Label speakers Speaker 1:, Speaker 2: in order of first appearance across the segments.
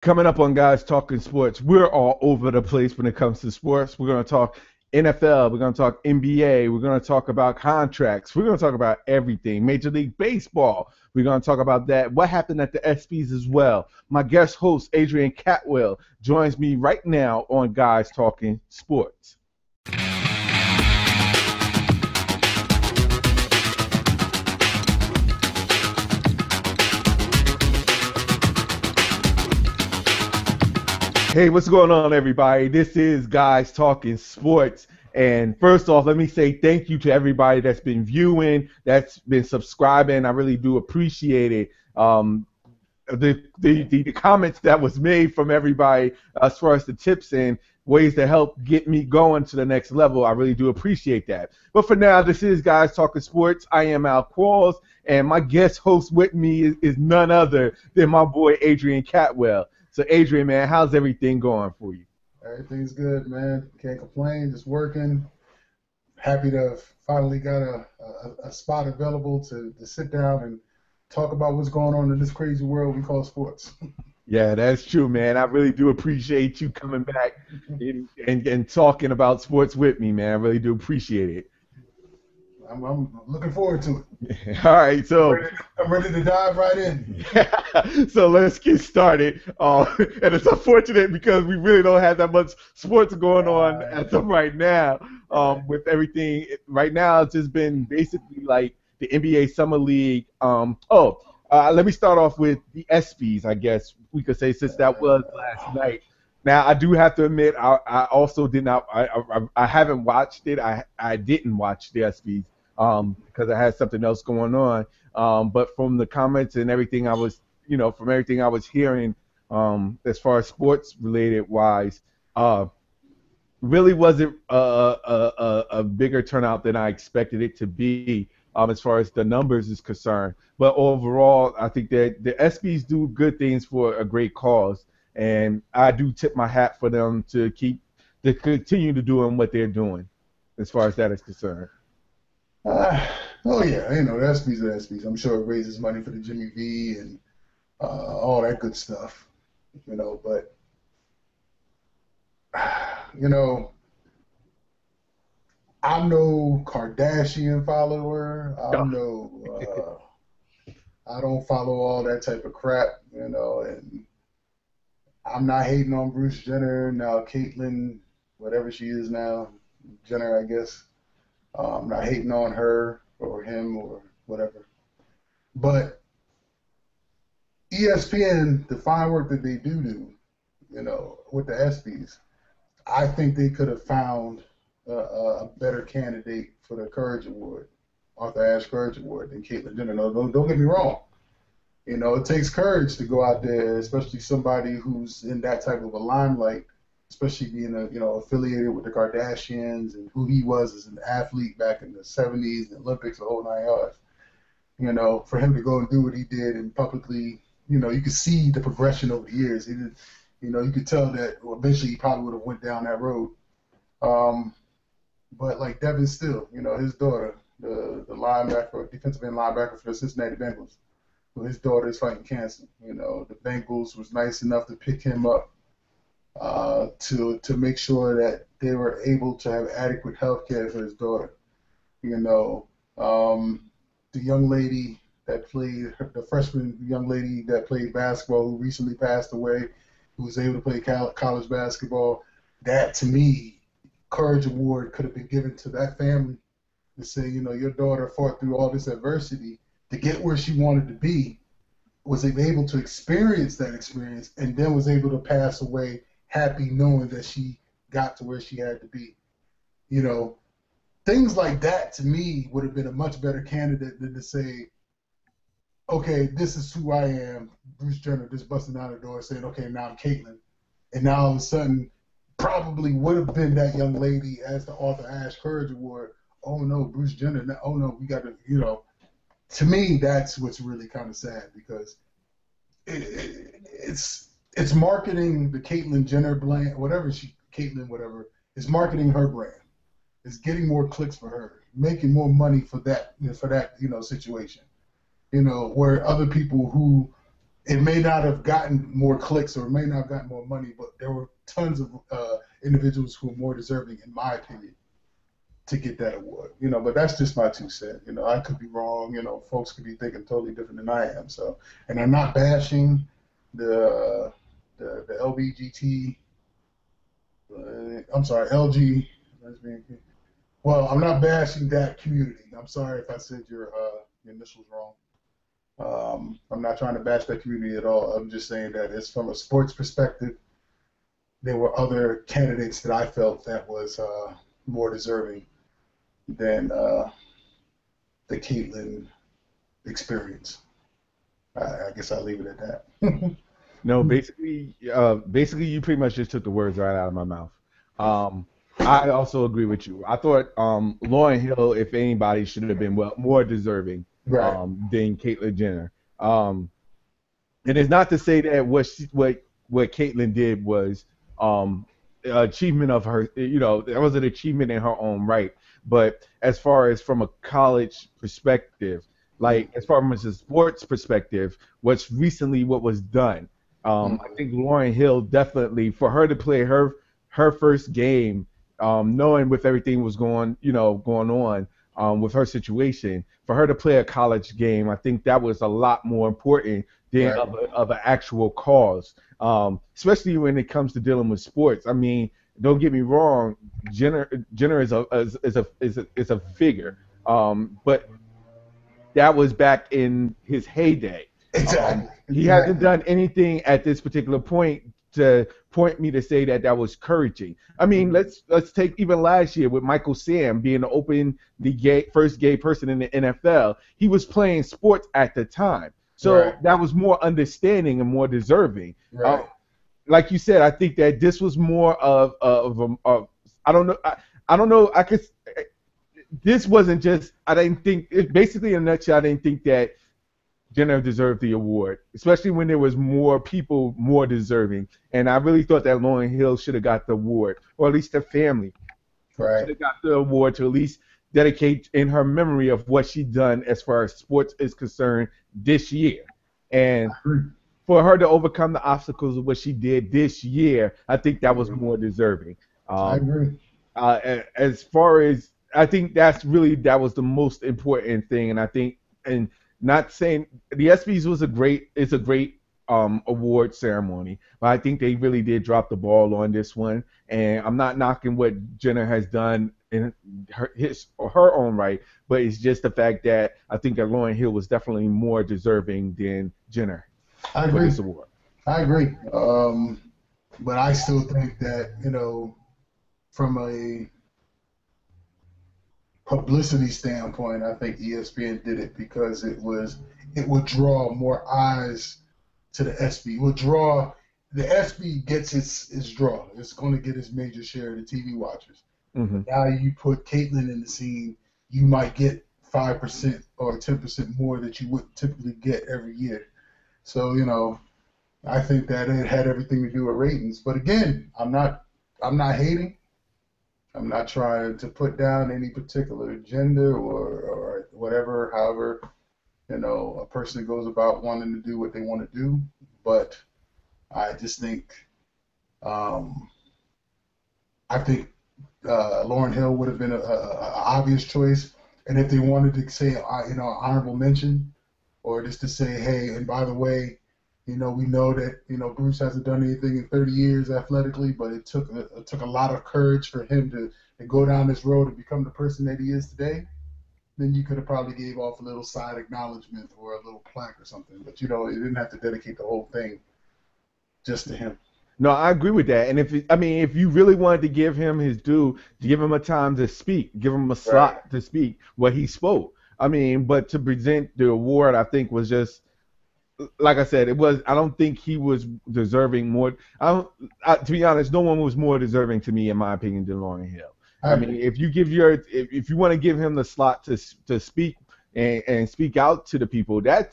Speaker 1: Coming up on Guys Talking Sports, we're all over the place when it comes to sports. We're going to talk NFL, we're going to talk NBA, we're going to talk about contracts, we're going to talk about everything. Major League Baseball, we're going to talk about that. What happened at the Espys as well. My guest host, Adrian Catwell, joins me right now on Guys Talking Sports. Hey, what's going on, everybody? This is Guys Talking Sports. And first off, let me say thank you to everybody that's been viewing, that's been subscribing. I really do appreciate it. The comments that was made from everybody as far as the tips and ways to help get me going to the next level, I really do appreciate that. But for now, this is Guys Talking Sports. I am Al Qualls, and my guest host with me is none other than my boy Adrian Catwell. So, Adrian, man, how's everything going for you?
Speaker 2: Everything's good, man. Can't complain. Just working. Happy to finally got a spot available to sit down and talk about what's going on in this crazy world we call sports.
Speaker 1: Yeah, that's true, man. I really do appreciate you coming back and talking about sports with me, man. I really do appreciate it.
Speaker 2: I'm looking forward to
Speaker 1: it. All right, so
Speaker 2: I'm ready to dive right in.
Speaker 1: Yeah, so let's get started. And it's unfortunate because we really don't have that much sports going on as of right now. With everything right now, it's just been basically like the NBA Summer League. Let me start off with the Espys, I guess we could say, since that was last night. Now, I do have to admit, I also did not. I haven't watched it. I didn't watch the Espys. Because I had something else going on. But from the comments and everything from everything I was hearing, as far as sports related wise, really wasn't a bigger turnout than I expected it to be, as far as the numbers is concerned. But overall, I think that the Espys do good things for a great cause, and I do tip my hat for them to continue to doing what they're doing, as far as that is concerned.
Speaker 2: Oh yeah, the Espys are Espys. I'm sure it raises money for the Jimmy V and all that good stuff, But I'm no Kardashian follower. I don't follow all that type of crap, and I'm not hating on Bruce Jenner now, Caitlyn, whatever she is now, Jenner, I guess. I'm not hating on her or him or whatever. But ESPN, the fine work that they do, with the ESPYs, I think they could have found a better candidate for the Courage Award, Arthur Ashe Courage Award, than Caitlyn Jenner. No, don't get me wrong. It takes courage to go out there, especially somebody who's in that type of a limelight, especially being affiliated with the Kardashians and who he was as an athlete back in the 70s, the Olympics, the whole 9 yards. For him to go and do what he did and publicly, you could see the progression over the years. He did, you could tell that eventually he probably would have went down that road. But like Devin Still, his daughter, the linebacker, defensive end linebacker for the Cincinnati Bengals, his daughter is fighting cancer. The Bengals was nice enough to pick him up to make sure that they were able to have adequate health care for his daughter. The young lady that played, the freshman young lady that played basketball who recently passed away, who was able to play college basketball, that to me, Courage Award could have been given to that family to say, your daughter fought through all this adversity to get where she wanted to be, was able to experience that experience, and then was able to pass away happy knowing that she got to where she had to be. Things like that to me would have been a much better candidate than to say, okay, this is who I am, Bruce Jenner, just busting out the door saying, okay, now I'm Caitlyn. And now all of a sudden, probably would have been that young lady as the Arthur Ashe Courage Award. Oh no, Bruce Jenner, oh no, we got to, to me, that's what's really kind of sad, because it's marketing the Caitlyn Jenner brand, whatever, is marketing her brand. It's getting more clicks for her, making more money for that, situation. Where other people who it may not have gotten more clicks or it may not have gotten more money, but there were tons of individuals who were more deserving, in my opinion, to get that award. But that's just my 2 cents. I could be wrong. Folks could be thinking totally different than I am. So, and I'm not bashing the LBGT. I'm sorry, LG. Well, I'm not bashing that community. I'm sorry if I said your initials wrong. I'm not trying to bash that community at all. I'm just saying that it's from a sports perspective. There were other candidates that I felt that was more deserving than the Caitlyn experience. I guess I'll leave it at that.
Speaker 1: No, basically, you pretty much just took the words right out of my mouth. I also agree with you. I thought Lauryn Hill, if anybody, should have been more deserving
Speaker 2: Right.
Speaker 1: than Caitlyn Jenner. And it's not to say that what Caitlyn did was achievement of her. That was an achievement in her own right. But as far as from a college perspective, like as far as a sports perspective, what was done. I think Lauryn Hill definitely, for her to play her first game, knowing with everything was going on with her situation, for her to play a college game, I think that was a lot more important than of an actual cause, especially when it comes to dealing with sports. I mean, don't get me wrong, Jenner is a figure, but that was back in his heyday.
Speaker 2: Exactly.
Speaker 1: He hasn't done anything at this particular point to point me to say that was encouraging. I mean, let's take even last year with Michael Sam being the first gay person in the NFL. He was playing sports at the time, so that was more understanding and more deserving.
Speaker 2: Right.
Speaker 1: Like you said, I think that this was more of I don't know. I don't know. This wasn't just. I didn't think. Basically, in a nutshell, I didn't think that Jenner deserved the award, especially when there was more people more deserving. And I really thought that Lauryn Hill should have got the award, or at least her family should have got the award to at least dedicate in her memory of what she done as far as sports is concerned this year. And for her to overcome the obstacles of what she did this year, I think that was more deserving.
Speaker 2: I agree.
Speaker 1: As far as I think that was the most important thing, and I think not saying the Espys was a great award ceremony, but I think they really did drop the ball on this one. And I'm not knocking what Jenner has done in her own right, but it's just the fact that I think that Lauryn Hill was definitely more deserving than Jenner for this award.
Speaker 2: I agree. But I still think that, from a publicity standpoint, I think ESPN did it because it would draw more eyes to the ESPY. The ESPY gets its draw. It's going to get its major share of the TV watchers. Mm-hmm. Now you put Caitlyn in the scene, you might get 5% or 10% more that you would typically get every year. So, I think that it had everything to do with ratings. But again, I'm not hating. I'm not trying to put down any particular gender or whatever, however, a person goes about wanting to do what they want to do. But I just think, Lauryn Hill would have been an obvious choice. And if they wanted to say, honorable mention, or just to say, hey, and by the way, we know that, Bruce hasn't done anything in 30 years athletically, but it took a lot of courage for him to go down this road and become the person that he is today. Then you could have probably gave off a little side acknowledgement or a little plaque or something. But, you didn't have to dedicate the whole thing just to him.
Speaker 1: No, I agree with that. And if you really wanted to give him his due, to give him a time to speak, give him a slot to speak what he spoke. But to present the award, I think was just, like I said, I don't think he was deserving more. To be honest, no one was more deserving to me, in my opinion, than Lauryn Hill. If you want to give him the slot to speak and speak out to the people, I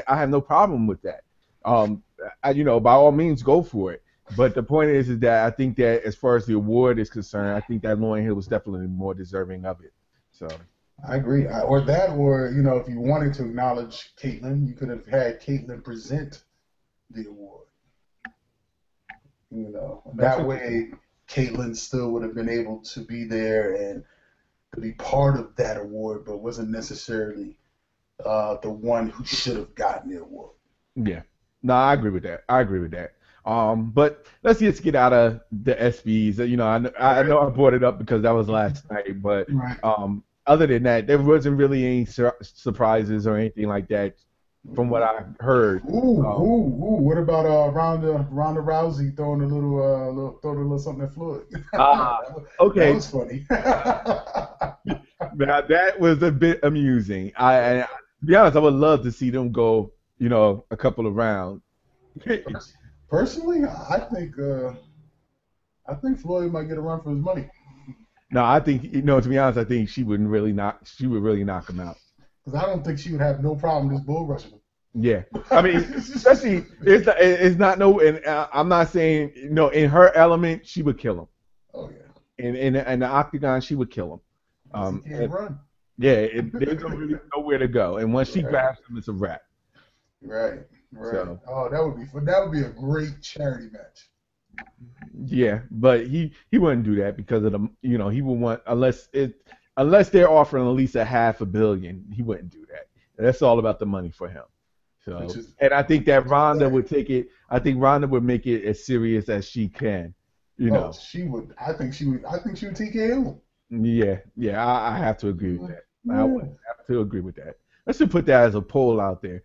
Speaker 1: have no problem with that. By all means, go for it. But the point is that I think that as far as the award is concerned, I think that Lauryn Hill was definitely more deserving of it. So
Speaker 2: I agree. Or if you wanted to acknowledge Caitlyn, you could have had Caitlyn present the award.
Speaker 1: That's
Speaker 2: That
Speaker 1: interesting.
Speaker 2: way, Caitlyn still would have been able to be there and to be part of that award, but wasn't necessarily the one who should have gotten the award.
Speaker 1: Yeah. No, I agree with that. I agree with that. But let's just get out of the SBs. I
Speaker 2: Right.
Speaker 1: know I brought it up because that was last night, but
Speaker 2: Right.
Speaker 1: other than that, there wasn't really any surprises or anything like that from what I heard. Um,
Speaker 2: What about Ronda Rousey throwing throwing a little something at Floyd?
Speaker 1: ah,
Speaker 2: That
Speaker 1: okay.
Speaker 2: was funny.
Speaker 1: Now that was a bit amusing. To be honest, I would love to see them go, a couple of rounds.
Speaker 2: Personally, I think Floyd might get a run for his money
Speaker 1: No, I think, to be honest, I think she would really knock him out.
Speaker 2: because I don't think she would have no problem just bull rushing him.
Speaker 1: Yeah, I mean, especially it's not no, and I'm not saying in her element she would kill him.
Speaker 2: Oh yeah,
Speaker 1: In the octagon she would kill him.
Speaker 2: because he can't
Speaker 1: And
Speaker 2: run.
Speaker 1: yeah, there's no really nowhere to go, and once she
Speaker 2: Right,
Speaker 1: grabs him, it's a wrap.
Speaker 2: right.
Speaker 1: So
Speaker 2: Oh, that would be fun. That would be a great charity match.
Speaker 1: yeah, but he wouldn't do that because of he would want unless they're offering at least a half a billion, he wouldn't do that. That's all about the money for him.
Speaker 2: Which
Speaker 1: So,
Speaker 2: is
Speaker 1: and I think that
Speaker 2: which is
Speaker 1: Ronda
Speaker 2: fair.
Speaker 1: would take it. I think Ronda would make it as serious as she can. You
Speaker 2: Oh,
Speaker 1: know.
Speaker 2: she would. I think she would. I think she would TKO.
Speaker 1: Yeah, yeah. I have to agree with that. I would
Speaker 2: Yeah.
Speaker 1: have to agree with that. Let's just put that as a poll out there.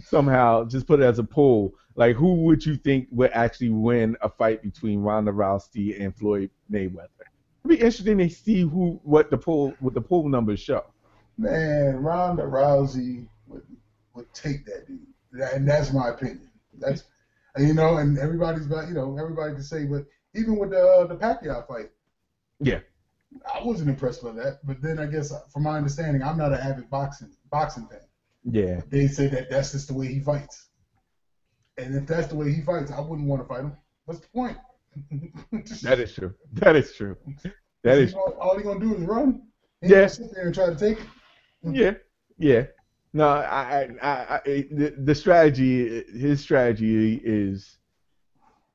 Speaker 1: Somehow, just put it as a poll. Like, who would you think would actually win a fight between Ronda Rousey and Floyd Mayweather? It'd be interesting to see what the poll numbers show.
Speaker 2: Man, Ronda Rousey would take that dude, and that's my opinion. That's and everybody can say, but even with the Pacquiao fight,
Speaker 1: Yeah,
Speaker 2: I wasn't impressed by that. But then I guess, from my understanding, I'm not an avid boxing fan.
Speaker 1: yeah.
Speaker 2: But they say that that's just the way he fights, and if that's the way he fights, I wouldn't want to fight him. What's the point?
Speaker 1: That is true. That is true. That
Speaker 2: Because
Speaker 1: is
Speaker 2: all he gonna do is run. He ain't gonna
Speaker 1: yeah,
Speaker 2: sit there and try to take it.
Speaker 1: yeah, yeah. No, the strategy, his strategy is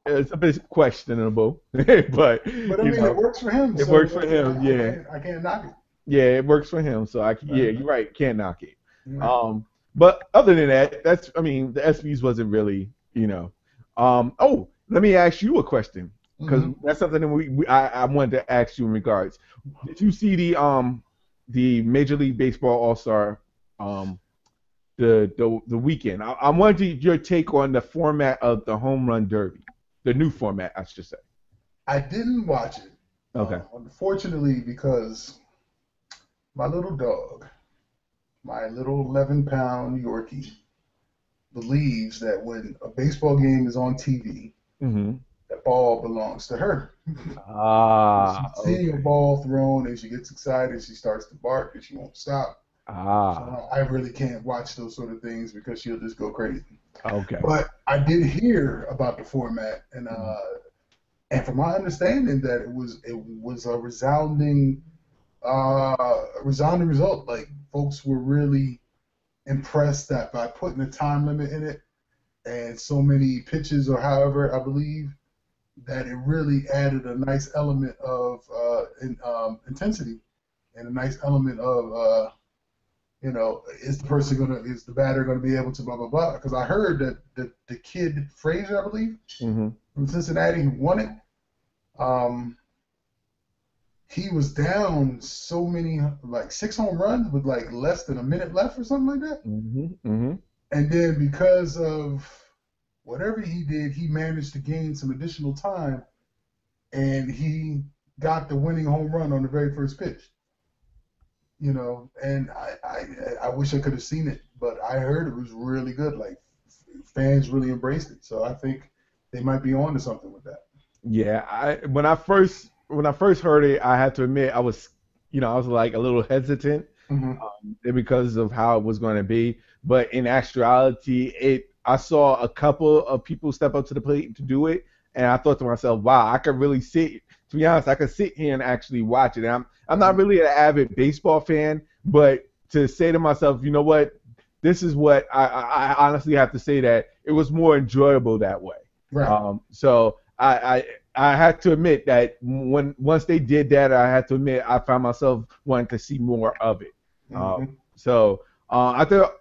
Speaker 1: it's a bit questionable, but
Speaker 2: But I mean, it works for him,
Speaker 1: it
Speaker 2: so
Speaker 1: works for him. Yeah,
Speaker 2: I can't knock it.
Speaker 1: yeah, it works for him. So
Speaker 2: Right.
Speaker 1: yeah, you're right. Can't knock it.
Speaker 2: Right.
Speaker 1: But other than that, I mean, the SBs wasn't really, Oh, let me ask you a question because
Speaker 2: Mm-hmm.
Speaker 1: that's something that I wanted to ask you in regards. Did you see the Major League Baseball All Star um the weekend? I wanted your take on the format of the home run derby, the new format, I should say.
Speaker 2: I didn't watch it,
Speaker 1: Okay.
Speaker 2: unfortunately, because my little dog, my little 11-pound Yorkie, believes that when a baseball game is on TV,
Speaker 1: Mm-hmm.
Speaker 2: that ball belongs to her.
Speaker 1: Ah,
Speaker 2: She's seeing a
Speaker 1: okay.
Speaker 2: ball thrown and she gets excited. She starts to bark and she won't stop. So
Speaker 1: Ah,
Speaker 2: I really can't watch those sort of things because she'll just go crazy.
Speaker 1: okay.
Speaker 2: But I did hear about the format, and from my understanding, that it was a resounding result. Like, folks were really impressed that by putting a time limit in it and so many pitches, or however, I believe, that it really added a nice element of intensity, and a nice element of is the batter gonna be able to blah blah blah? Because I heard that the kid Frazier, I believe,
Speaker 1: Mm-hmm.
Speaker 2: from Cincinnati, who won it, um, he was down so many, like 6 home runs with like less than a minute left or something like that.
Speaker 1: Mm-hmm. Mm-hmm.
Speaker 2: And then, because of whatever he did, he managed to gain some additional time, and he got the winning home run on the very first pitch. And I wish I could have seen it, but I heard it was really good. Like, fans really embraced it, so I think they might be on to something with that.
Speaker 1: Yeah, when I first heard it, I had to admit I was like a little hesitant
Speaker 2: Mm-hmm.
Speaker 1: because of how it was going to be. But in actuality, I saw a couple of people step up to the plate to do it. and I thought to myself, wow, I could really sit. To be honest, I could sit here and actually watch it. And I'm not really an avid baseball fan, but to say to myself, you know what, this is what I honestly have to say that it was more enjoyable that way.
Speaker 2: Right.
Speaker 1: So I had to admit that once they did that, I had to admit I found myself wanting to see more of it.
Speaker 2: Mm-hmm.
Speaker 1: I thought,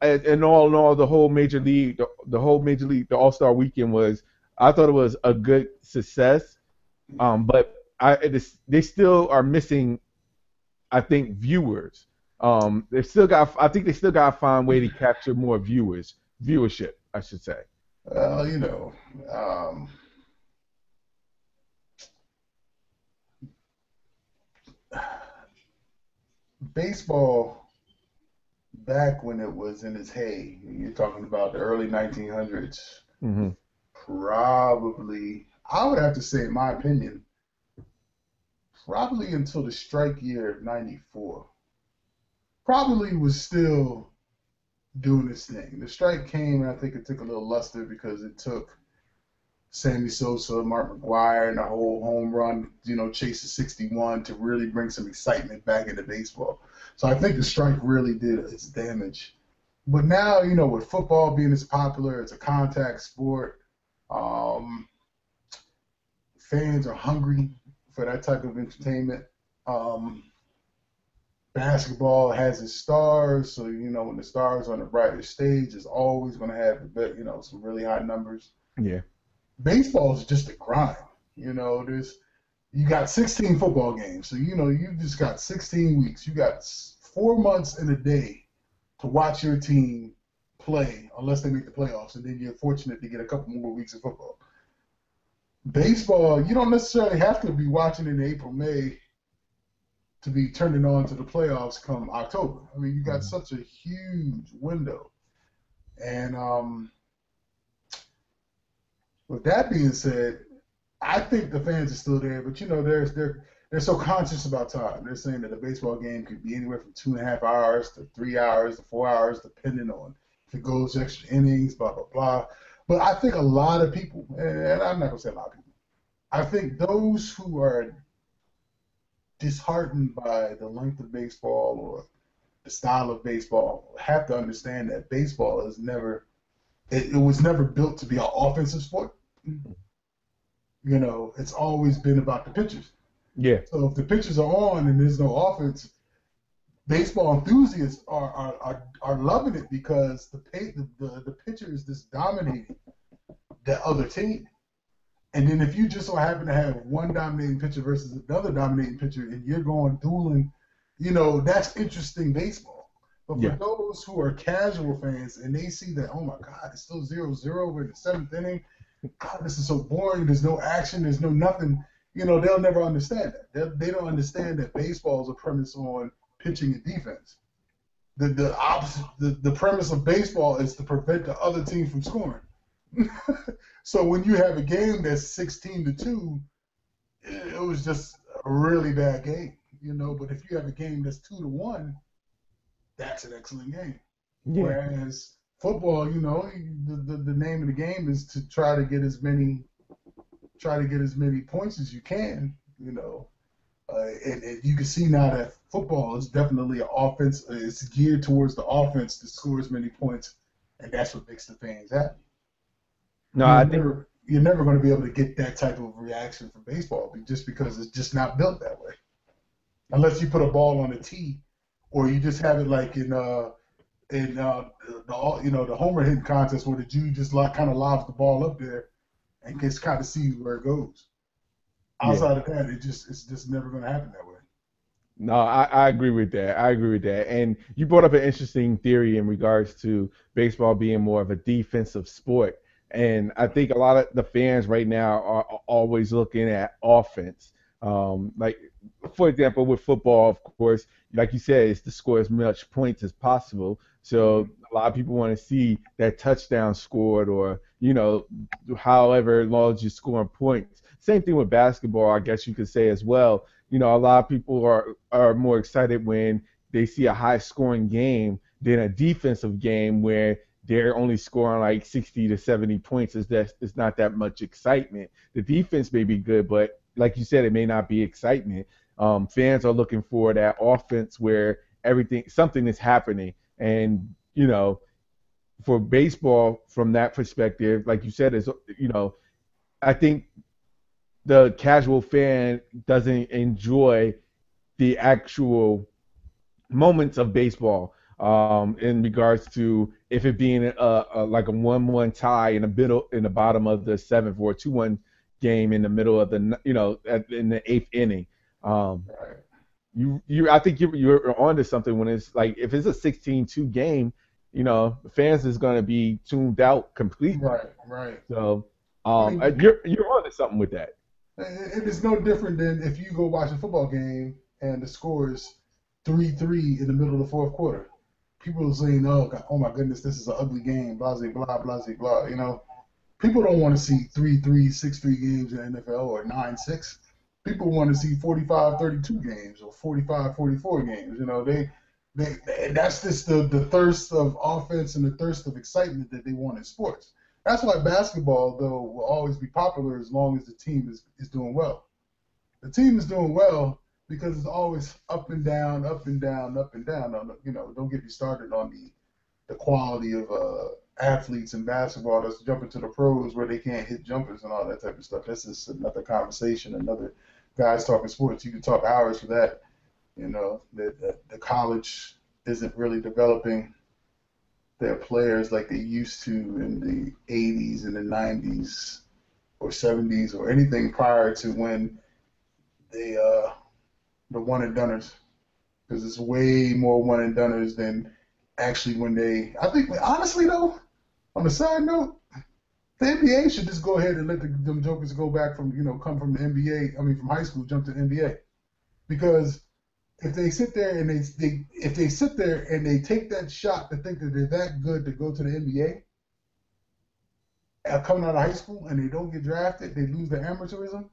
Speaker 1: in all, the whole major league, the All Star Weekend I thought it was a good success. But they still are missing, I think, viewers. I think they still got to find a way to capture more viewership, I should say.
Speaker 2: Well, you know, um, baseball back when it was in its hey, you're talking about the early 1900s,
Speaker 1: Hmm.
Speaker 2: probably, I would have to say, in my opinion, probably until the strike year of 94, probably was still doing its thing. The strike came, and I think it took a little luster because it took Sammy Sosa, Mark McGwire, and the whole home run, chase of 61 to really bring some excitement back into baseball. So I think the strike really did its damage. But now, with football being as popular, it's a contact sport. Um, Fans are hungry for that type of entertainment. Um, Basketball has its stars, so when the stars are on the brightest stage, it's always going to have some really high numbers.
Speaker 1: Yeah.
Speaker 2: Baseball is just a grind. You got 16 football games, so you just got 16 weeks. You got 4 months in a day to watch your team play, unless they make the playoffs, and then you're fortunate to get a couple more weeks of football. Baseball, you don't necessarily have to be watching in April, May to be turning on to the playoffs come October. I mean, you got such a huge window. And with that being said, I think the fans are still there, but they're so conscious about time. They're saying that a baseball game could be anywhere from 2.5 hours to 3 hours to 4 hours, depending on if it goes extra innings, blah blah blah. But I think a lot of people, and I'm not gonna say a lot of people, I think those who are disheartened by the length of baseball or the style of baseball have to understand that baseball is never it was never built to be an offensive sport. It's always been about the pitchers.
Speaker 1: Yeah.
Speaker 2: So if the pitchers are on and there's no offense, baseball enthusiasts are loving it because the pitcher is just dominating the other team. And then if you just so happen to have one dominating pitcher versus another dominating pitcher and you're going dueling, that's interesting baseball. But for
Speaker 1: Yeah.
Speaker 2: those who are casual fans and they see that, oh my God, it's still 0-0, we're in the seventh inning. God, this is so boring. There's no action. There's no nothing. They'll never understand that. They don't understand that baseball is a premise on pitching and defense. The opposite. The premise of baseball is to prevent the other team from scoring. So when you have a game that's 16-2, it was just a really bad game. But if you have a game that's 2-1, that's an excellent game.
Speaker 1: Yeah.
Speaker 2: Whereas football, the name of the game is to try to get as many points as you can. And you can see now that football is definitely an offense. It's geared towards the offense to score as many points, and that's what makes the fans happy.
Speaker 1: No,
Speaker 2: You're never going to be able to get that type of reaction from baseball just because it's just not built that way. Unless you put a ball on a tee, or you just have it like in the homer hitting contest where the Jew just kind of lobs the ball up there and gets kind of see where it goes. Outside of that, it's just never going to happen that way.
Speaker 1: No, I agree with that. I agree with that. And you brought up an interesting theory in regards to baseball being more of a defensive sport. And I think a lot of the fans right now are always looking at offense. Like, for example, with football, of course, like you said, it's to score as much points as possible. So a lot of people want to see that touchdown scored or, however long as you're scoring points. Same thing with basketball, I guess you could say as well. A lot of people are more excited when they see a high scoring game than a defensive game where they're only scoring like 60 to 70 points. It's not that much excitement. The defense may be good, but like you said, it may not be excitement. Fans are looking for that offense where something is happening. And, for baseball, from that perspective, like you said, I think the casual fan doesn't enjoy the actual moments of baseball, in regards to if it being like a 1-1 tie in the bottom of the seventh, or a 2-1 game in the middle of in the eighth inning. Um,
Speaker 2: Right.
Speaker 1: I think you're onto something when it's like if it's a 16-2 game, the fans is going to be tuned out completely.
Speaker 2: Right. Right.
Speaker 1: So
Speaker 2: I mean,
Speaker 1: you're onto something with that.
Speaker 2: it is no different than if you go watch a football game and the score is 3-3 in the middle of the fourth quarter. People are saying, "Oh, God, oh my goodness, this is an ugly game." Blah blah blah blah blah. People don't want to see 3-3, 6-3 games in the NFL or 9-6. People want to see 45-32 games or 45-44 games. That's just the thirst of offense and the thirst of excitement that they want in sports. That's why basketball, though, will always be popular as long as the team is doing well. The team is doing well because it's always up and down, up and down, up and down. Don't get me started on the quality of athletes in basketball that's jumping to the pros where they can't hit jumpers and all that type of stuff. That's just another conversation, another guys talking sports. You can talk hours for that. The college isn't really developing their players like they used to in the 80s and the 90s or 70s or anything prior to when the one and doneers, because it's way more one and doneers than actually I think honestly though, on the side note, the NBA should just go ahead and let them jokers go back come from the NBA, from high school, jump to the NBA. Because if they sit there and they take that shot to think that they're that good to go to the NBA, coming out of high school and they don't get drafted, they lose their amateurism,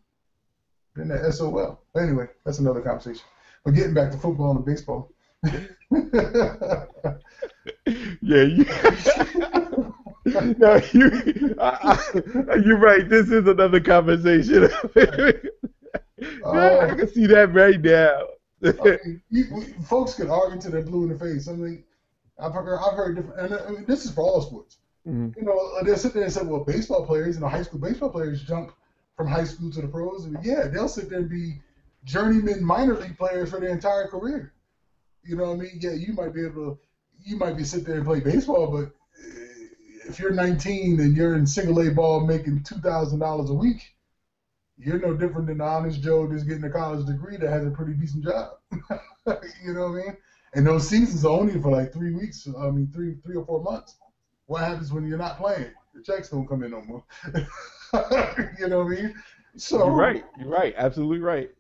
Speaker 2: then they're SOL. But anyway, that's another conversation. But getting back to football and baseball.
Speaker 1: Yeah, no, you're right. This is another conversation. I can see that right now.
Speaker 2: Folks can argue till they're blue in the face. I've heard different, and this is for all sports.
Speaker 1: Mm-hmm.
Speaker 2: They'll sit there and say, well, baseball players, high school baseball players jump from high school to the pros. And yeah, they'll sit there and be journeyman minor league players for their entire career. You know what I mean? Yeah, you might be sit there and play baseball, but if you're 19 and you're in single A ball making $2,000 a week, you're no different than the honest Joe that's getting a college degree that has a pretty decent job. You know what I mean? And those seasons are only for like 3 weeks. 3 or 4 months. What happens when you're not playing? The checks don't come in no more. You know what I mean? So
Speaker 1: You're right. Absolutely right.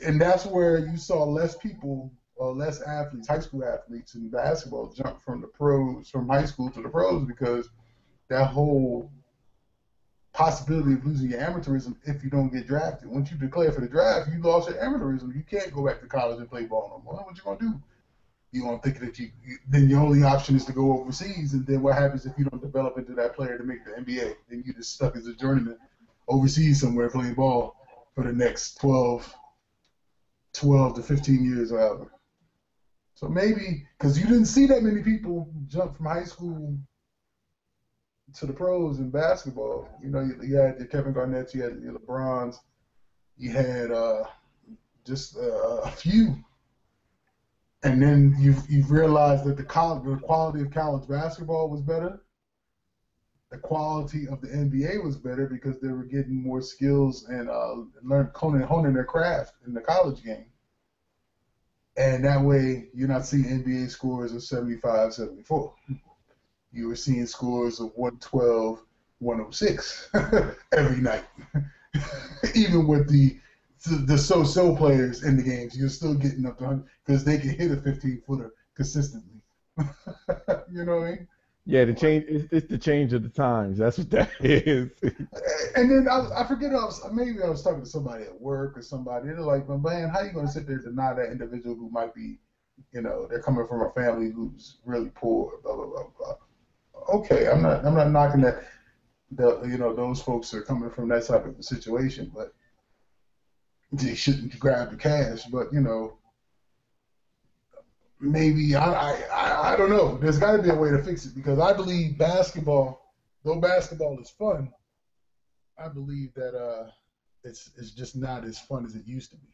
Speaker 2: And that's where you saw less people or less athletes, high school athletes in basketball, jump from high school to the pros, because that whole possibility of losing your amateurism if you don't get drafted. Once you declare for the draft, you lost your amateurism. You can't go back to college and play ball no more. What you gonna do? You gonna think that then your only option is to go overseas, and then what happens if you don't develop into that player to make the NBA? Then you just stuck as a journeyman overseas somewhere playing ball for the next 12 to 15 years or however. So maybe, because you didn't see that many people jump from high school to the pros in basketball. You had the Kevin Garnett's, you had the LeBrons, you had just a few. And then you've realized that the quality of college basketball was better. The quality of the NBA was better because they were getting more skills and honing their craft in the college game. And that way, you're not seeing NBA scores of 75, 74. You were seeing scores of 112, 106 every night. Even with the so-so players in the games, you're still getting up to 100 because they can hit a 15-footer consistently. You know what I mean?
Speaker 1: Yeah, the change. It's the change of the times. That's what that is.
Speaker 2: And then I forget. Maybe I was talking to somebody at work or somebody. They're like, "Man, how you going to sit there and deny that individual who might be, they're coming from a family who's really poor, blah blah blah blah." okay, I'm not knocking that. Those folks are coming from that type of a situation, but they shouldn't grab the cash. But maybe I don't know. There's got to be a way to fix it because I believe basketball, though basketball is fun, I believe that it's just not as fun as it used to be.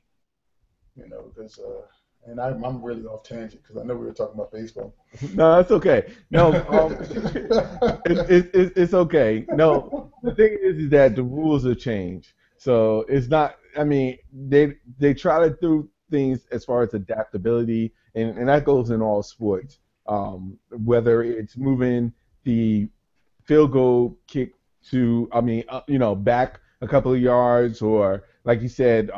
Speaker 2: Because and I'm really off tangent because I know we were talking about baseball.
Speaker 1: No, it's okay. No, it's okay. No, the thing is that the rules have changed. So it's not. I mean, they try to do things as far as adaptability, and that goes in all sports. Whether it's moving the field goal kick to, I mean, back a couple of yards, or like you said,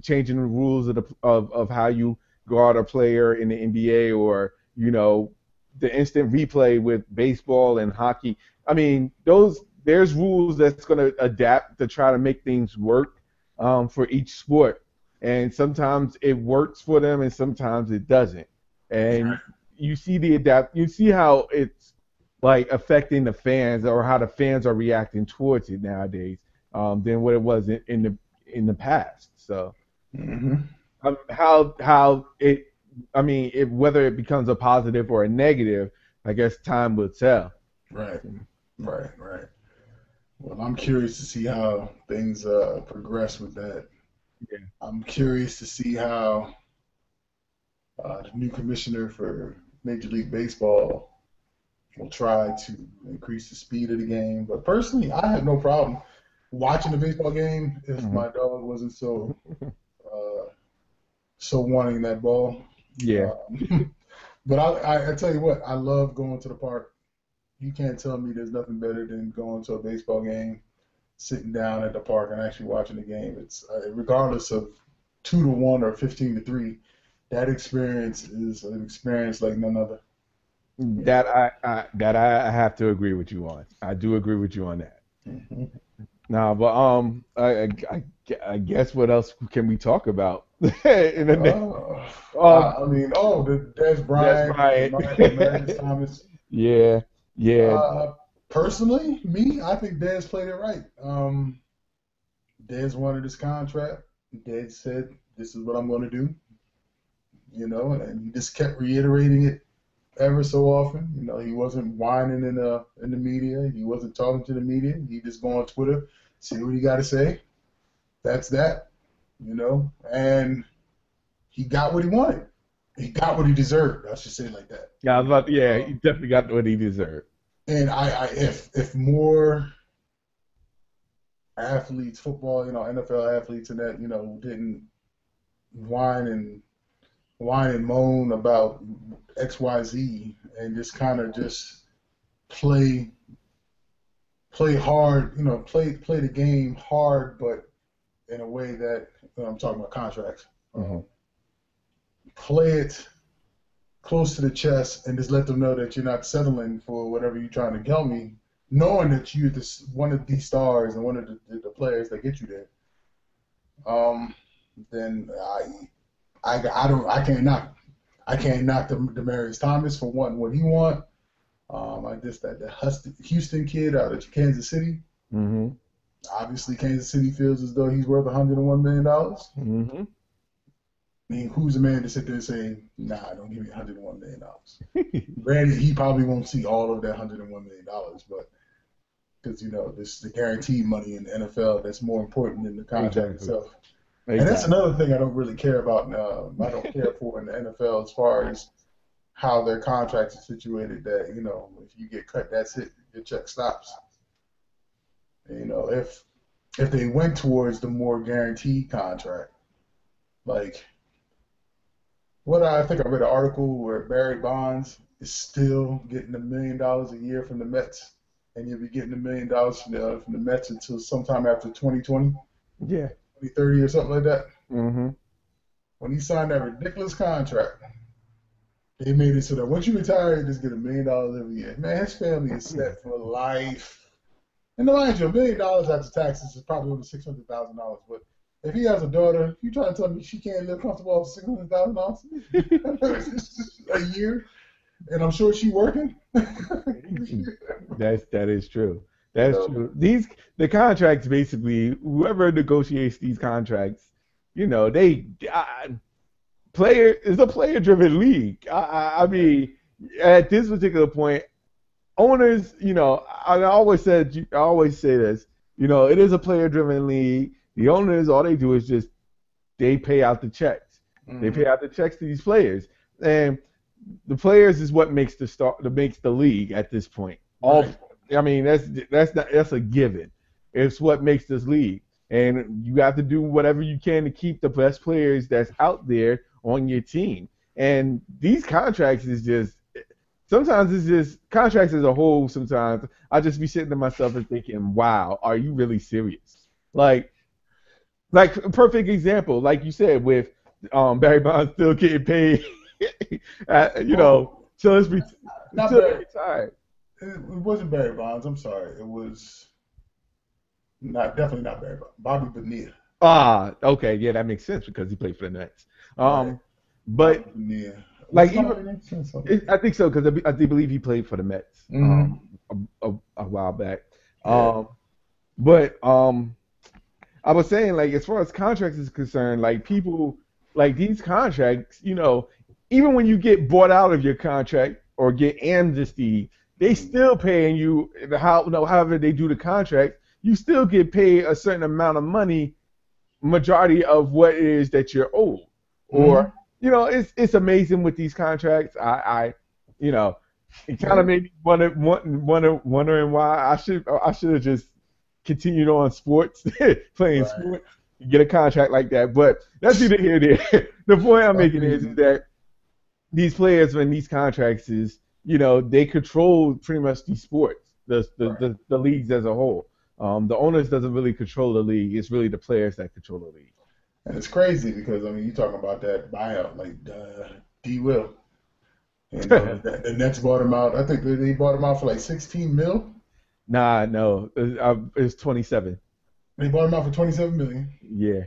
Speaker 1: changing the rules of how you guard a player in the NBA, or the instant replay with baseball and hockey. I mean, there's rules that's going to adapt to try to make things work for each sport, and sometimes it works for them, and sometimes it doesn't. And you see how it's like affecting the fans, or how the fans are reacting towards it nowadays, than what it was in the past. So
Speaker 2: Hmm.
Speaker 1: how it, I mean, whether it becomes a positive or a negative, I guess time will tell.
Speaker 2: Right, right. Well, I'm curious to see how things progress with that.
Speaker 1: Yeah.
Speaker 2: I'm curious to see how the new commissioner for Major League Baseball will try to increase the speed of the game. But personally, I have no problem watching the baseball game if
Speaker 1: Hmm.
Speaker 2: my dog wasn't uh, so wanting that ball.
Speaker 1: Yeah.
Speaker 2: But I tell you what, I love going to the park. You can't tell me there's nothing better than going to a baseball game, sitting down at the park and actually watching the game. It's regardless of 2-1 or 15-3. That experience is an experience like none other. You
Speaker 1: That I have to agree with you on. I do agree with you on that.
Speaker 2: know.
Speaker 1: Now, but I guess what else can we talk about in the next?
Speaker 2: I mean, the Des
Speaker 1: That's
Speaker 2: Bryant,
Speaker 1: right.
Speaker 2: Demarius Thomas.
Speaker 1: Yeah, yeah.
Speaker 2: Personally, me, I think Dez played it right. Dez wanted his contract. Dez said, "This is what I'm going to do," and he just kept reiterating it ever so often. He wasn't whining in the media. He wasn't talking to the media. He just go on Twitter, say what he got to say. That's that. And he got what he wanted. He got what he deserved. I should say it like that.
Speaker 1: Yeah, I was about, yeah, he definitely got what he deserved.
Speaker 2: And if more athletes, football, NFL athletes, and that, didn't whine and moan about XYZ and just kind of just play hard, play the game hard, but in a way that I'm talking about contracts.
Speaker 1: Hmm.
Speaker 2: Play it close to the chest and just let them know that you're not settling for whatever you're trying to tell me, knowing that you're one of these stars and one of the players that get you there. Then I can't knock the Demarius Thomas for wanting what he want. I guess the Houston kid out of Kansas City.
Speaker 1: Hmm.
Speaker 2: Obviously, Kansas City feels as though he's worth $101 million.
Speaker 1: Hmm.
Speaker 2: I mean, who's the man to sit there and say, "Nah, don't give me $101 million"? Granted, he probably won't see all of that $101 million, but because this the guaranteed money in the NFL that's more important than the contract
Speaker 1: Exactly.
Speaker 2: itself. And that's
Speaker 1: Exactly.
Speaker 2: another thing I don't really care about. I don't care for in the NFL as far as how their contracts are situated. That if you get cut, that's it. Your check stops. If they went towards the more guaranteed contract, like what I think I read an article where Barry Bonds is still getting $1 million a year from the Mets, and you'll be getting $1 million from the Mets until sometime after 2020,
Speaker 1: Yeah.
Speaker 2: 2030 or something like that.
Speaker 1: Hmm.
Speaker 2: When he signed that ridiculous contract, they made it so that once you retire, you just get $1 million every year. Man, his family is set for life. And mind you, $1 million after taxes is probably only $600,000. But if he has a daughter, you trying to tell me she can't live comfortable off $600,000 a year? and I'm sure she working.
Speaker 1: That is true.
Speaker 2: You
Speaker 1: That's
Speaker 2: know,
Speaker 1: true. The contracts basically, whoever negotiates these contracts, they player is a player driven league. I mean, at this particular point, owners, I always say this, it is a player driven league. The owners, all they do is just they pay out the checks. They
Speaker 2: mm-hmm.
Speaker 1: pay out the checks to these players, and the players is what makes that makes the league at this point.
Speaker 2: Right.
Speaker 1: I mean, that's a given. It's what makes this league, and you have to do whatever you can to keep the best players that's out there on your team. And these contracts is just sometimes it's just contracts as a whole. Sometimes I just be sitting to myself and thinking, "Wow, are you really serious?" Like, like a perfect example, like you said, with Barry Bonds still getting paid,
Speaker 2: Oh,
Speaker 1: till it's re-
Speaker 2: not
Speaker 1: till they
Speaker 2: Barry.
Speaker 1: retire.
Speaker 2: It wasn't Barry Bonds. I'm sorry. It was not definitely not Barry Bonds. Bobby Bonilla.
Speaker 1: Ah, okay, yeah, that makes sense because he played for the Nets.
Speaker 2: Right.
Speaker 1: But
Speaker 2: Bobby Bonilla. Was
Speaker 1: like
Speaker 2: it
Speaker 1: even
Speaker 2: Bobby Bonilla?
Speaker 1: I think so because I do believe he played for the Mets
Speaker 2: Mm-hmm.
Speaker 1: a while back.
Speaker 2: Yeah.
Speaker 1: Um, but I was saying, like, as far as contracts is concerned, like people, like these contracts, even when you get bought out of your contract or get amnesty, they still paying you however they do the contract. You still get paid a certain amount of money, majority of what it is that you're owed.
Speaker 2: Mm-hmm.
Speaker 1: Or, it's amazing with these contracts. You know, it kind of
Speaker 2: Yeah.
Speaker 1: made me wondering why I should have just continued on sports, playing
Speaker 2: Right.
Speaker 1: sports, get a contract like that. But that's neither here nor there. The point I'm
Speaker 2: I
Speaker 1: making is
Speaker 2: mean,
Speaker 1: that these players and these contracts they control pretty much these sports,
Speaker 2: right.
Speaker 1: the leagues as a whole. The owners doesn't really control the league. It's really the players that control the league.
Speaker 2: And it's crazy because I mean, you talking about that buyout like D. Will. The Nets bought him out. I think they bought him out for like 16 mil.
Speaker 1: Nah, no, it's 27.
Speaker 2: They bought him out for 27 million,
Speaker 1: Yeah,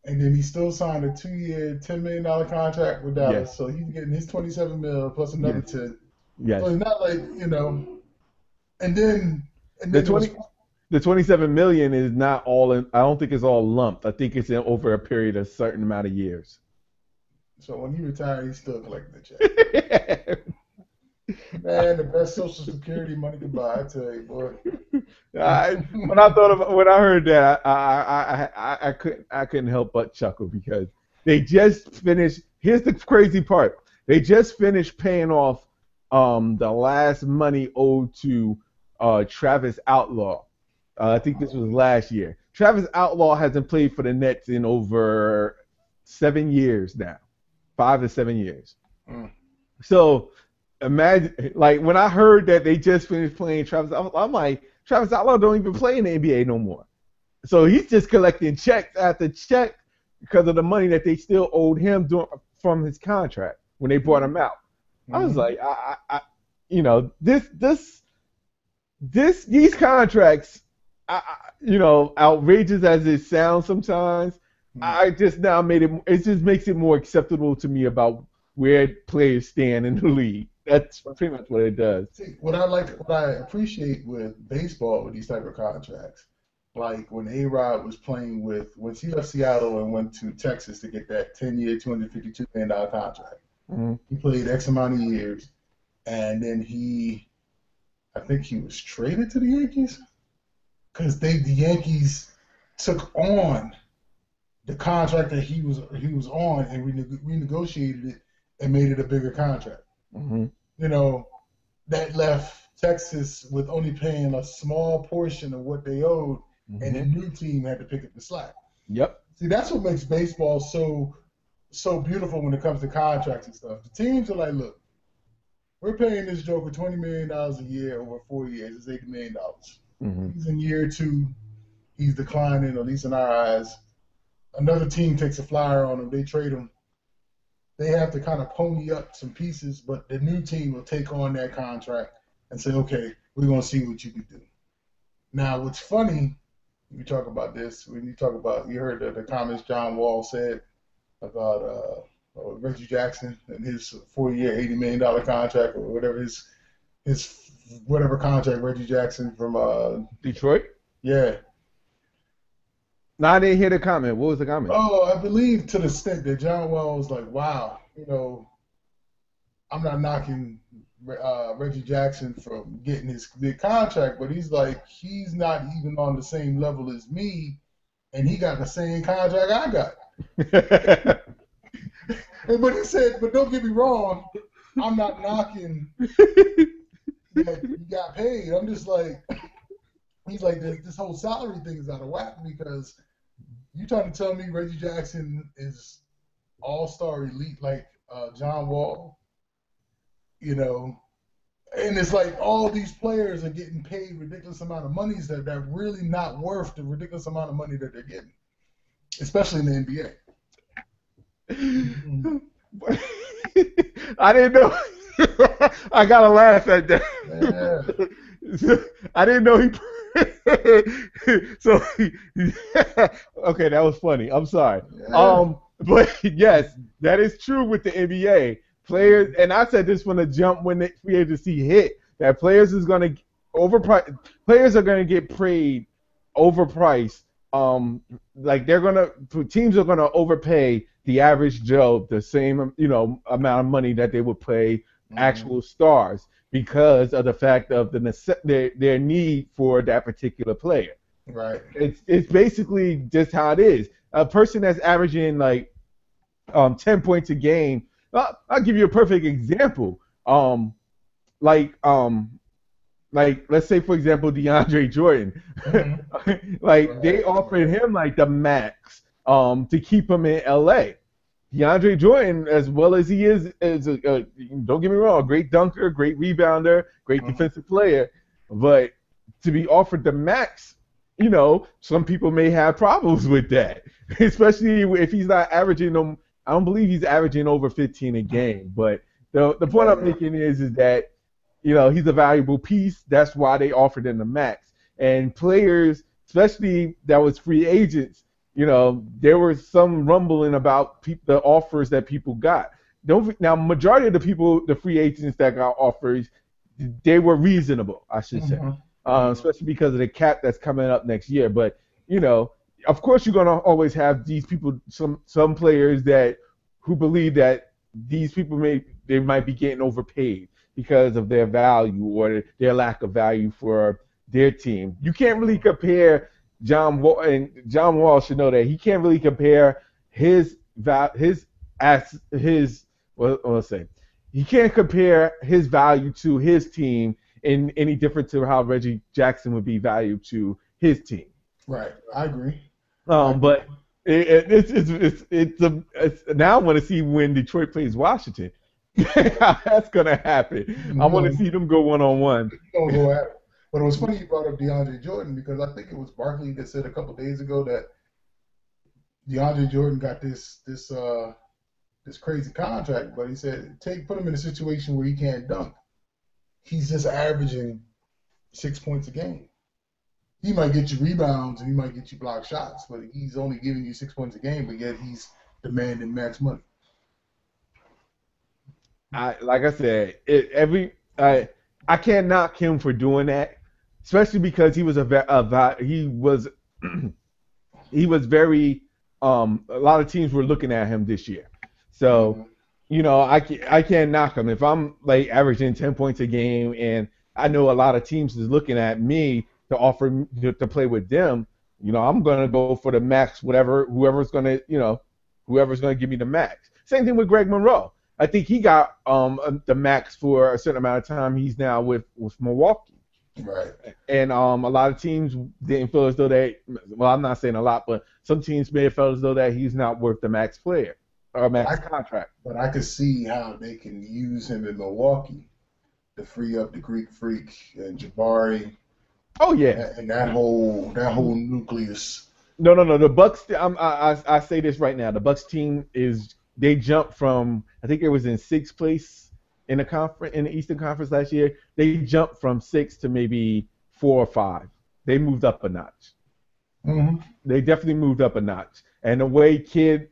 Speaker 2: and then he still signed a 2-year, $10 million contract with
Speaker 1: yes,
Speaker 2: Dallas. So he's getting his 27 mil plus another
Speaker 1: yes,
Speaker 2: 10. So
Speaker 1: yes.
Speaker 2: it's not like and then and
Speaker 1: The
Speaker 2: then it was
Speaker 1: 20, the 27 million is not all in. I don't think it's all lumped. I think it's in over a period of a certain amount of years.
Speaker 2: so when he retired, he's still collecting the check. Man, the best Social Security money to buy, I tell you, boy.
Speaker 1: When I heard that, I couldn't help but chuckle because they just finished. Here's the crazy part: they just finished paying off the last money owed to Travis Outlaw. I think this was last year. Travis Outlaw hasn't played for the Nets in over 7 years now, 5 to 7 years.
Speaker 2: Mm.
Speaker 1: So imagine, like when I heard that they just finished playing Travis, I'm like, Travis Outlaw don't even play in the NBA no more. So he's just collecting check after check because of the money that they still owed him from his contract when they bought him out. I was
Speaker 2: Mm-hmm.
Speaker 1: like, these contracts, outrageous as it sounds sometimes,
Speaker 2: Mm-hmm.
Speaker 1: I just now made it. It just makes it more acceptable to me about where players stand in the league. That's pretty much what it does.
Speaker 2: See, what I appreciate with baseball with these type of contracts, like when A-Rod was playing when he left Seattle and went to Texas to get that 10-year, $252 million contract.
Speaker 1: Mm-hmm.
Speaker 2: He played X amount of years, and then I think he was traded to the Yankees because the Yankees took on the contract that he was on and renegotiated it and made it a bigger contract.
Speaker 1: Mm-hmm.
Speaker 2: You know, that left Texas with only paying a small portion of what they owed, and the
Speaker 1: Mm-hmm.
Speaker 2: new team had to pick up the slack.
Speaker 1: Yep.
Speaker 2: See, that's what makes baseball so beautiful when it comes to contracts and stuff. The teams are like, look, we're paying this joker $20 million a year over 4 years. It's $80 million.
Speaker 1: Mm-hmm.
Speaker 2: He's in year two. He's declining, at least in our eyes. Another team takes a flyer on him. They trade him. They have to kind of pony up some pieces, but the new team will take on that contract and say, okay, we're going to see what you can do. Now, what's funny, you talk about this, when you talk about, you heard the comments John Wall said about Reggie Jackson and his 4-year, $80 million contract or whatever his whatever contract Reggie Jackson from
Speaker 1: Detroit?
Speaker 2: Yeah.
Speaker 1: No, I didn't hear the comment. What was the comment?
Speaker 2: Oh, I believe to the extent that John Wall was like, wow, I'm not knocking Reggie Jackson from getting his big contract, but he's like, he's not even on the same level as me, and he got the same contract I got. But he said, but don't get me wrong, I'm not knocking that he got paid. I'm just like, he's like, this whole salary thing is out of whack because you trying to tell me Reggie Jackson is all-star elite like John Wall, and it's like all these players are getting paid ridiculous amount of money that really not worth the ridiculous amount of money that they're getting, especially in the NBA.
Speaker 1: I didn't know. I gotta laugh at that.
Speaker 2: Yeah.
Speaker 1: I didn't know he. So, okay, that was funny. I'm sorry.
Speaker 2: Yeah.
Speaker 1: But yes, that is true with the NBA players. And I said this from the jump when the free agency hit that players is gonna players are gonna get paid overpriced. Like teams are gonna overpay the average Joe the same amount of money that they would pay actual stars because of the fact of their need for that particular player.
Speaker 2: Right.
Speaker 1: It's basically just how it is. A person that's averaging like 10 points a game. I'll give you a perfect example. Like let's say for example DeAndre Jordan. Like they offered him like the max to keep him in LA. DeAndre Jordan, as well as he is don't get me wrong, great dunker, great rebounder, great defensive player, but to be offered the max, some people may have problems with that, especially if he's not averaging them. I don't believe he's averaging over 15 a game, but the point I'm making is that he's a valuable piece. That's why they offered him the max. And players, especially that was free agents, there was some rumbling about the offers that people got. Now, majority of the free agents that got offers, they were reasonable, I should say, especially because of the cap that's coming up next year. But, of course, you're going to always have these people, some players who believe that these people they might be getting overpaid because of their value or their lack of value for their team. You can't really compare John Wall, and John Wall should know that he can't really compare he can't compare his value to his team in any different to how Reggie Jackson would be valued to his team.
Speaker 2: Right, I agree.
Speaker 1: But it's now I want to see when Detroit plays Washington. That's gonna happen. I want to see them go 1-on-1.
Speaker 2: Don't go at it. But it was funny you brought up DeAndre Jordan because I think it was Barkley that said a couple of days ago that DeAndre Jordan got this crazy contract, but he said put him in a situation where he can't dunk. He's just averaging 6 points a game. He might get you rebounds and he might get you block shots, but he's only giving you 6 points a game, but yet he's demanding max money.
Speaker 1: Like I said, I can't knock him for doing that, especially because he was he was very a lot of teams were looking at him this year. So, I can't knock him. If I'm like averaging 10 points a game and I know a lot of teams is looking at me to offer to play with them, I'm going to go for the max, whoever's going to give me the max. Same thing with Greg Monroe. I think he got the max for a certain amount of time. He's now with Milwaukee.
Speaker 2: Right.
Speaker 1: And a lot of teams didn't feel as though I'm not saying a lot, but some teams may have felt as though that he's not worth the max player or max contract.
Speaker 2: But I could see how they can use him in Milwaukee to free up the Greek Freak and Jabari.
Speaker 1: Oh yeah.
Speaker 2: And that whole nucleus.
Speaker 1: No. The Bucks. I say this right now. The Bucks team they jumped from, I think it was in 6th place in the Eastern Conference last year. They jumped from 6 to maybe 4 or 5. They moved up a notch.
Speaker 2: Mm-hmm.
Speaker 1: They definitely moved up a notch. And the way Kidd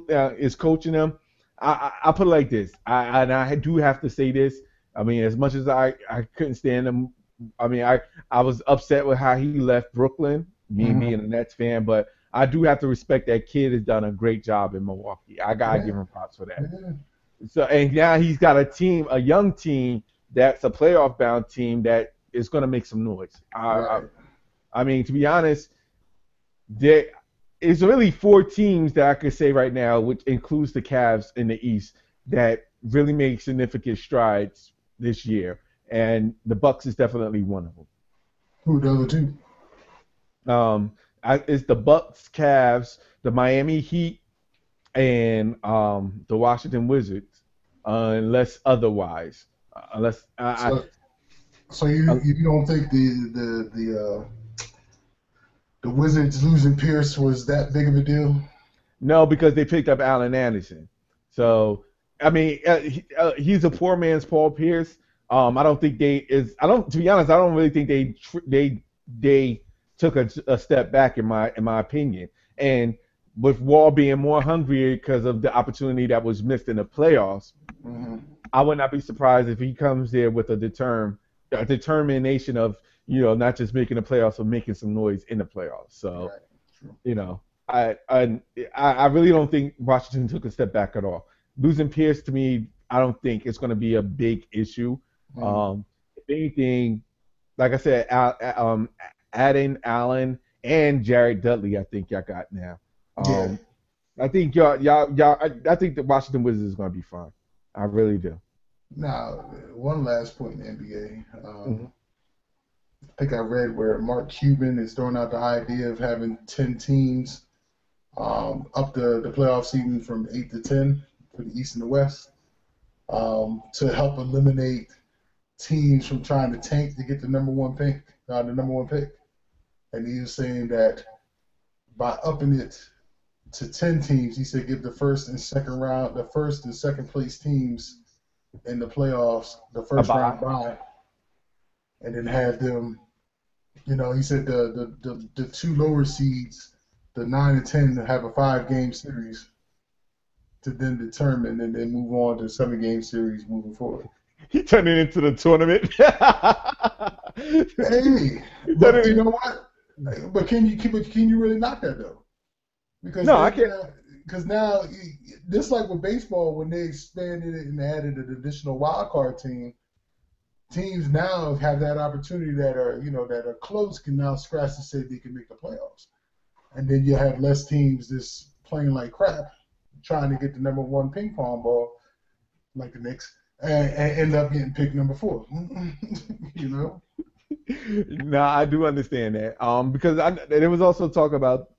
Speaker 1: is coaching them, I put it like this. I do have to say this. I mean, as much as I couldn't stand him. I mean, I was upset with how he left Brooklyn. Me being a
Speaker 2: Mm-hmm.
Speaker 1: Nets fan, but I do have to respect that kid has done a great job in Milwaukee. I gotta
Speaker 2: Yeah,
Speaker 1: give him props for that.
Speaker 2: yeah,
Speaker 1: So and now he's got a team, a young team that's a playoff bound team that is going to make some noise.
Speaker 2: right.
Speaker 1: I mean, to be honest, there is really four teams that I could say right now, which includes the Cavs in the East, that really made significant strides this year, and the Bucks is definitely one of them.
Speaker 2: Who the other two?
Speaker 1: Um, it's the Bucks, Cavs, the Miami Heat, and the Washington Wizards, unless otherwise. Unless
Speaker 2: So, so
Speaker 1: I
Speaker 2: you don't think the Wizards losing Pierce was that big of a deal?
Speaker 1: no, because they picked up Allen Anderson. So I mean, he's a poor man's Paul Pierce. I don't think they is. I don't. To be honest, I don't really think they took a step back in my opinion. And with Wall being more hungry because of the opportunity that was missed in the playoffs,
Speaker 2: Mm-hmm.
Speaker 1: I would not be surprised if he comes there with a determination of not just making the playoffs but making some noise in the playoffs. So
Speaker 2: Right. True.
Speaker 1: you know, I really don't think Washington took a step back at all. Losing Pierce to me, I don't think it's going to be a big issue.
Speaker 2: Mm.
Speaker 1: If anything, like I said, adding Allen and Jared Dudley, I think y'all got now.
Speaker 2: Yeah.
Speaker 1: I think y'all. I think the Washington Wizards is going to be fine. I really do.
Speaker 2: Now, one last point in the NBA.
Speaker 1: Hmm.
Speaker 2: I think I read where Mark Cuban is throwing out the idea of having 10 teams up the playoff season from 8 to 10 for the East and the West to help eliminate teams from trying to tank to get the number one pick. And he was saying that by upping it to 10 teams, he said give the first and second place teams in the playoffs, the
Speaker 1: A
Speaker 2: first
Speaker 1: bye.
Speaker 2: round bye, and then have them. He said the two lower seeds, the 9 and 10, to have a 5 game series to then determine and then move on to a 7 game series moving forward.
Speaker 1: He turned it into the tournament.
Speaker 2: Hey,
Speaker 1: He turned
Speaker 2: but you
Speaker 1: it.
Speaker 2: know what? But can you really knock that though? Because
Speaker 1: No, I
Speaker 2: then
Speaker 1: can't.
Speaker 2: because now just like with baseball when they expanded it and added an additional wild card team, teams now have that opportunity that are close can now scratch and say they can make the playoffs, and then you have less teams just playing like crap, trying to get the number one ping pong ball like the Knicks, and end up getting picked number four. you know.
Speaker 1: No, I do understand that. Because there was also talk about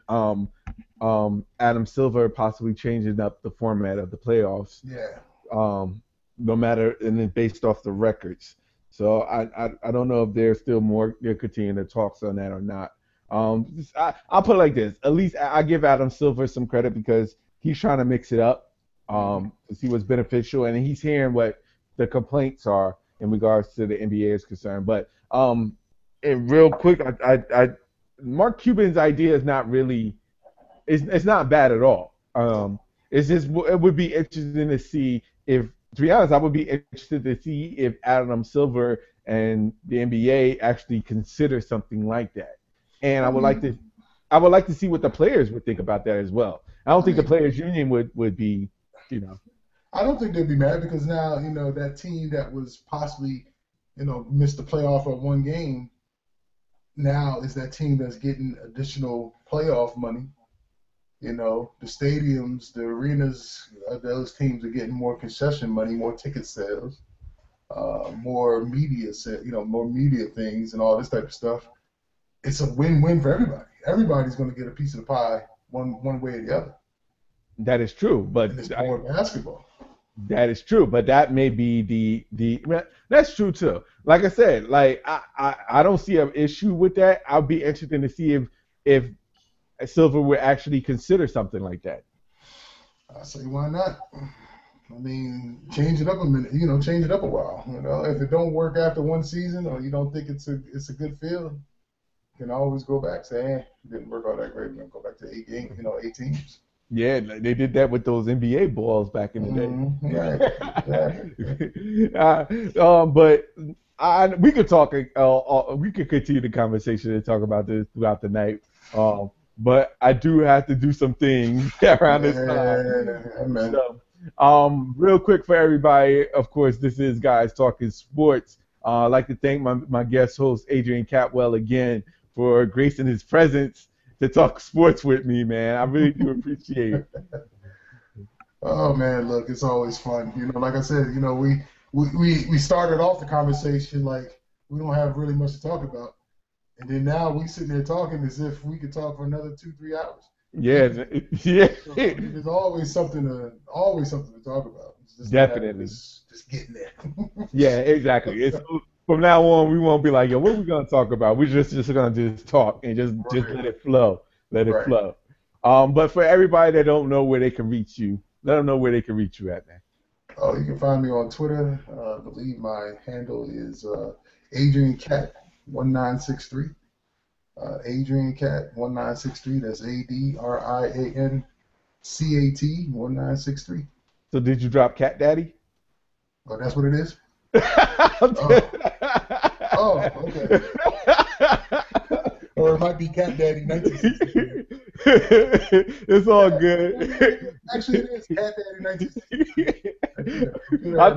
Speaker 1: Adam Silver possibly changing up the format of the playoffs.
Speaker 2: Yeah.
Speaker 1: No matter and then based off the records. So I don't know if there's still more they're continuing the talks on that or not. I'll put it like this. At least I give Adam Silver some credit because he's trying to mix it up
Speaker 2: Mhm.
Speaker 1: to see what's beneficial and he's hearing what the complaints are in regards to the NBA is concerned. But and real quick, Mark Cuban's idea is not really it's not bad at all. It's just it would be interesting to see if, to be honest, I would be interested to see if Adam Silver and the NBA actually consider something like that. And
Speaker 2: I mean,
Speaker 1: I would like to see what the players would think about that as well. I don't
Speaker 2: I
Speaker 1: think the
Speaker 2: mean,
Speaker 1: players union would be, you know,
Speaker 2: I don't think they'd be mad because now that team that was possibly missed the playoff of 1 game now is that team that's getting additional playoff money. The stadiums, the arenas, those teams are getting more concession money, more ticket sales, more media things, and all this type of stuff. It's a win-win for everybody. Everybody's going to get a piece of the pie, one way or the other,
Speaker 1: that is true.
Speaker 2: and it's
Speaker 1: But
Speaker 2: more basketball.
Speaker 1: that is true, but that may be that's true too. Like I said, like I don't see an issue with that. I'll be interested to see if Silver would actually consider something like that.
Speaker 2: I say, why not? I mean, change it up a minute. Change it up a while. If it don't work after one season, or you don't think it's a good field, you can always go back. Say, it didn't work all that great. We're gonna go back to 8 games. 8 teams.
Speaker 1: Yeah, they did that with those NBA balls back in the day.
Speaker 2: Right. Exactly.
Speaker 1: But we could talk. We could continue the conversation and talk about this throughout the night. But I do have to do some things around this time.
Speaker 2: Yeah, man.
Speaker 1: So, real quick for everybody, of course, this is Guys Talking Sports. I'd like to thank my guest host, Adrian Catwell, again for gracing his presence to talk sports with me, man. I really do appreciate it.
Speaker 2: Oh man, look, it's always fun. Like I said, we started off the conversation like we don't have really much to talk about, and then now we sitting there talking as if we could talk for another 2, 3 hours.
Speaker 1: Yeah, yeah,
Speaker 2: So there's always something to talk about. It's just a matter of
Speaker 1: definitely.
Speaker 2: just getting there.
Speaker 1: Yeah, exactly. It's from now on, we won't be like, yo, what are we gonna talk about? We're just gonna just talk and just
Speaker 2: Right,
Speaker 1: let it flow, let it
Speaker 2: right.
Speaker 1: flow. But for everybody that don't know where they can reach you, let them know where they can reach you at, man.
Speaker 2: Oh, you can find me on Twitter. I believe my handle is Adrian Cat 1963. Adrian Cat 1963. That's ADRIANCAT 1963.
Speaker 1: So did you drop Cat Daddy?
Speaker 2: Oh, that's what it is. Oh, oh, okay. Or it might be Cat Daddy 1963.
Speaker 1: It's all good.
Speaker 2: Actually, it is Cat Daddy 1963.
Speaker 1: I,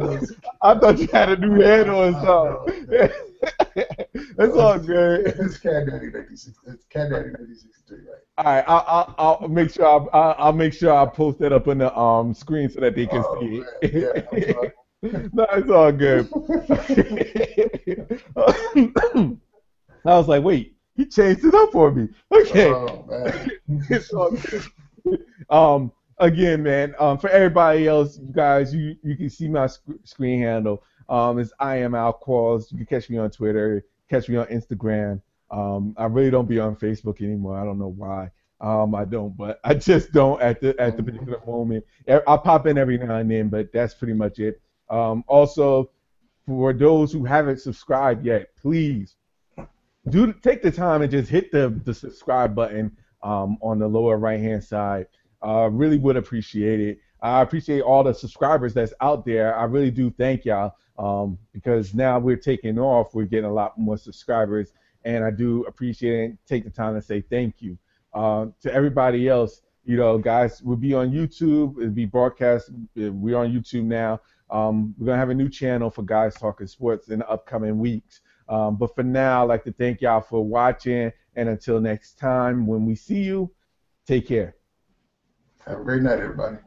Speaker 1: I thought you had a new handle or something.
Speaker 2: No.
Speaker 1: It's all good.
Speaker 2: It's Cat Daddy 1963. It's Cat Daddy 1963, right?
Speaker 1: All right, I'll make sure I'll make sure I post that up on the screen so that they can
Speaker 2: Oh
Speaker 1: see
Speaker 2: man, yeah, I'm
Speaker 1: it.
Speaker 2: sorry.
Speaker 1: No, it's all good. I was like, wait, he changed it up for me. Okay.
Speaker 2: Oh man.
Speaker 1: It's all good. Again, man, for everybody else, you guys, you can see my screen handle. It's I am Al Qualls. You can catch me on Twitter, catch me on Instagram. I really don't be on Facebook anymore. I don't know why. I don't, but I just don't at the particular moment. I pop in every now and then, but that's pretty much it. Also, for those who haven't subscribed yet, please do take the time and just hit the subscribe button on the lower right hand side. Really would appreciate it. I appreciate all the subscribers that's out there. I really do thank y'all because now we're taking off. We're getting a lot more subscribers, and I do appreciate it. Take the time to say thank you to everybody else. Guys, we'll be on YouTube. It'll be broadcast. We're on YouTube now. We're gonna have a new channel for Guys Talking Sports in the upcoming weeks. But for now, I'd like to thank y'all for watching. And until next time, when we see you, take care.
Speaker 2: Have a great night, everybody.